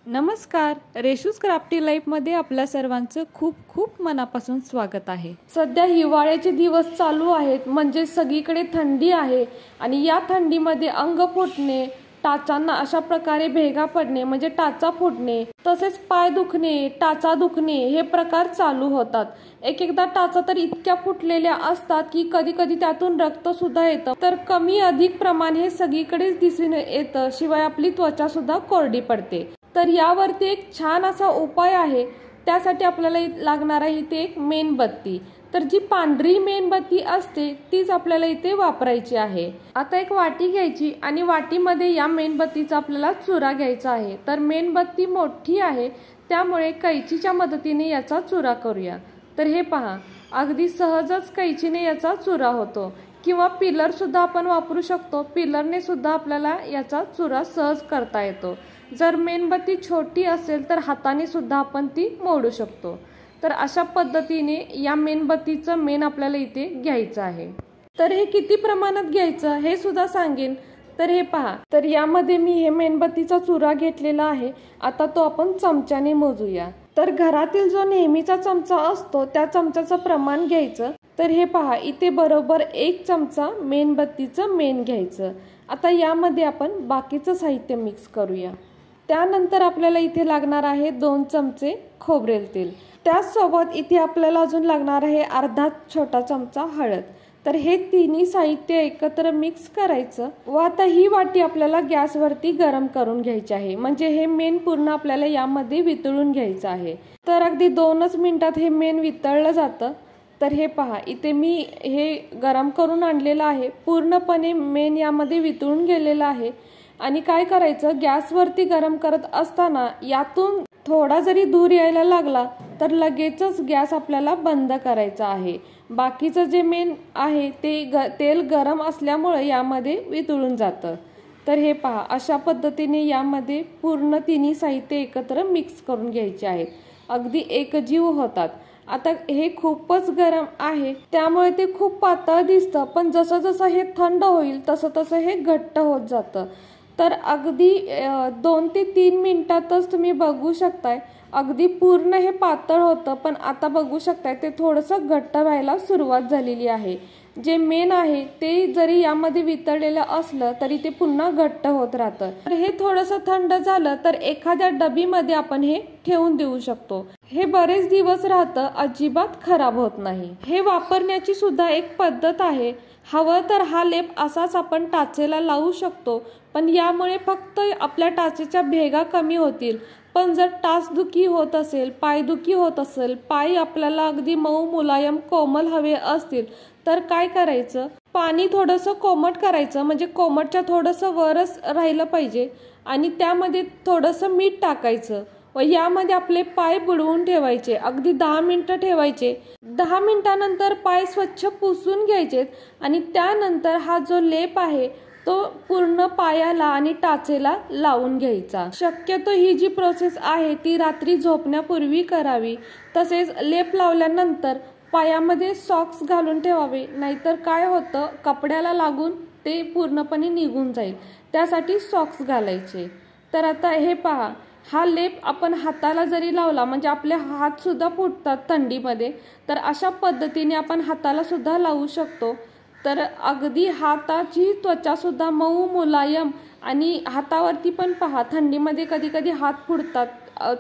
नमस्कार, रेशूज क्राफ्टी लाईफमध्ये आपल्या सर्वांचं खूप खूप मनापासून स्वागत आहे। सध्या हिवाळ्याचे दिवस चालू आहेत, म्हणजे सगळीकडे थंडी आहे आणि या थंडीमध्ये अंग फुटणे, टाचांना अशा प्रकारे भेगा पडणे म्हणजे टाचा फुटणे, तसेच पाय दुखणे, टाचा दुखणे हे प्रकार चालू होतात। एक एकदा टाचा तर इतक्या फुटलेल्या असतात की कधी कधी त्यातून रक्त सुद्धा येतं, तर कमी अधिक प्रमाण हे सगळीकडेच दिसून येतं। शिवाय आपली त्वचा सुद्धा कोरडी पडते। तर यावरती एक छान असा उपाय आहे। त्यासाठी आपल्याला लागणार आहे इथे एक मेणबत्ती। तर जी पांढरी मेणबत्ती असते तीच आपल्याला इथे वापरायची आहे। आता एक वाटी घ्यायची आणि वाटीमध्ये या मेणबत्तीचा आपल्याला चुरा घ्यायचा आहे। तर मेणबत्ती मोठी आहे त्यामुळे कैचीच्या मदतीने याचा चुरा करूया। तर हे पहा, अगदी सहजच कैचीने याचा चुरा होतो, किंवा पिलर सुद्धा आपण वापरू शकतो। पिलरने सुद्धा आपल्याला याचा चुरा सहज करता येतो। जर मेणबत्ती छोटी असेल तर हाताने सुद्धा आपण ती मोडू शकतो। तर अशा पद्धतीने या मेणबत्तीचं मेण आपल्याला इथे घ्यायचं आहे। तर हे किती प्रमाणात घ्यायचं हे सुद्धा सांगेन। तर हे पहा, तर यामध्ये मी हे मेणबत्तीचा चुरा घेतलेला आहे। आता तो आपण चमच्याने मोजूया। तर घरातील जो नेहमीचा चमचा असतो त्या चमच्याचं प्रमाण घ्यायचं। तर हे पहा, इथे बरोबर 1 चमचा मेणबत्तीचं मेण घ्यायचं। आता यामध्ये आपण बाकीचं साहित्य मिक्स करूया। त्यानंतर आपल्याला इथे लागणार आहे 2 चमचे खोबरेल तेल। त्याचसोबत इथे आपल्याला अजून लागणार आहे अर्धा छोटा चमचा हळद। तर हे तिन्ही साहित्य एकत्र मिक्स करायचं व आता ही वाटी आपल्याला गॅसवरती गरम करून घ्यायची आहे, म्हणजे हे मेण पूर्ण आपल्याला यामध्ये वितळून घ्यायचं आहे। तर अगदी 2च मिनिटात हे मेण वितळलं जातं। तर हे पहा, इथे मी हे गरम करून आणलेलं आहे। पूर्णपणे मेण यामध्ये वितळून गेलेलं आहे। आणि काय करायचं, गॅसवरती गरम करत असताना यातून थोडा जरी धूर यायला लागला तर लगेचच गॅस आपल्याला बंद करायचा आहे। बाकीचं जे मेण आहे ते तेल गरम असल्यामुळे यामध्ये वितळून जातं। तर हे पहा, अशा पद्धतीने यामध्ये पूर्ण तिन्ही साहित्य एकत्र मिक्स करून घ्यायचे आहेत, अगदी एकजीव होतात। आता हे खूपच गरम आहे त्यामुळे ते खूप पातळ दिसतं, पण जसं जसं हे थंड होईल तसं तसं हे घट्ट होत जातं। तर अगदी 2 ते 3 मिनिटातच तुम्ही बघू शकताय अगदी पूर्ण हे पातळ होतं, पण आता बघू शकताय ते थोडंसं घट्ट व्हायला सुरुवात झालेली आहे। जे मेण आहे ते जरी यामध्ये वितळलेलं असलं तरी ते पुन्हा घट्ट होत राहतं। तर हे थोडंसं थंड झालं तर एखाद्या डबीमध्ये आपण हे ठेवून देऊ शकतो। हे बरेच दिवस राहतं, अजिबात खराब होत नाही। हे वापरण्याची सुद्धा एक पद्धत आहे। हवं तर हा लेप असाच आपण टाचेला लावू शकतो, पण यामुळे फक्त आपल्या टाचेच्या भेगा कमी होतील। पण जर टाचदुखी होत असेल, पायदुखी होत असेल, पाय आपल्याला अगदी मऊ मुलायम कोमल हवे असतील तर काय करायचं, पाणी थोडंसं कोमट करायचं, म्हणजे कोमटच्या थोडंसं वरच राहिलं पाहिजे, आणि त्यामध्ये थोडंसं मीठ टाकायचं व यामध्ये आपले पाय बुडवून ठेवायचे। अगदी 10 मिनिटं ठेवायचे। 10 मिनिटानंतर पाय स्वच्छ पुसून घ्यायचे आणि त्यानंतर हा जो लेप आहे तो पूर्ण पायाला आणि टाचेला लावून घ्यायचा। शक्यतो ही जी प्रोसेस आहे ती रात्री झोपण्यापूर्वी करावी। तसेच लेप लावल्यानंतर पायामध्ये सॉक्स घालून ठेवावे, नाहीतर काय होतं, कपड्याला लागून ते पूर्णपणे निघून जाईल, त्यासाठी सॉक्स घालायचे। तर आता हे पहा, हा लेप आपण हाताला जरी लावला म्हणजे आपले हात सुद्धा फुटतात थंडीमध्ये, तर अशा पद्धतीने आपण हाताला सुद्धा लावू शकतो। तर अगदी हाताची त्वचा सुद्धा मऊ मुलायम, आणि हातावरती पण पहा थंडीमध्ये कधी कधी हात फुटतात,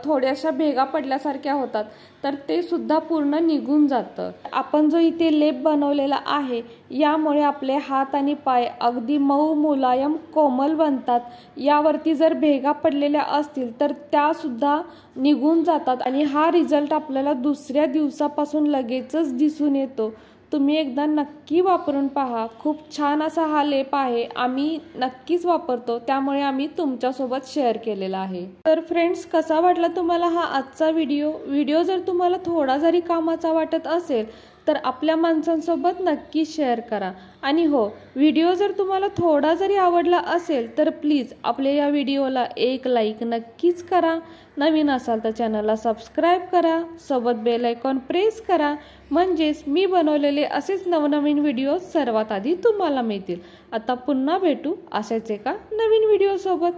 थोड्याशा भेगा पडल्यासारख्या होतात, तर ते सुद्धा पूर्ण निघून जातं। आपण जो इथे लेप बनवलेला आहे यामुळे आपले हात आणि पाय अगदी मऊ मुलायम कोमल बनतात। यावरती जर भेगा पडलेल्या असतील तर त्या सुद्धा निघून जातात आणि हा रिझल्ट आपल्याला दुसऱ्या दिवसापासून लगेचच दिसून येतो। तुम्ही एकदा नक्की वापरून पहा, खूप छान असा हा लेप आहे। आम्ही नक्कीच वापरतो, त्यामुळे आम्ही तुमच्यासोबत शेअर केलेला आहे। तर फ्रेंड्स, कसा वाटला तुम्हाला हा आजचा व्हिडिओ जर तुम्हाला थोडा जरी कामाचा वाटत असेल तर आपल्या माणसांसोबत नक्की शेअर करा। आणि हो, व्हिडिओ जर तुम्हाला थोडा जरी आवडला असेल तर प्लीज आपल्या या व्हिडिओला एक लाईक नक्कीच करा। नवीन असाल तर चॅनलला सबस्क्राईब करा, सोबत बेल आयकॉन प्रेस करा, म्हणजेच मी बनवलेले असेच नवनवीन व्हिडिओ सर्वात आधी तुम्हाला मिळतील। आता पुन्हा भेटू अशाच एका नवीन व्हिडिओ सोबत।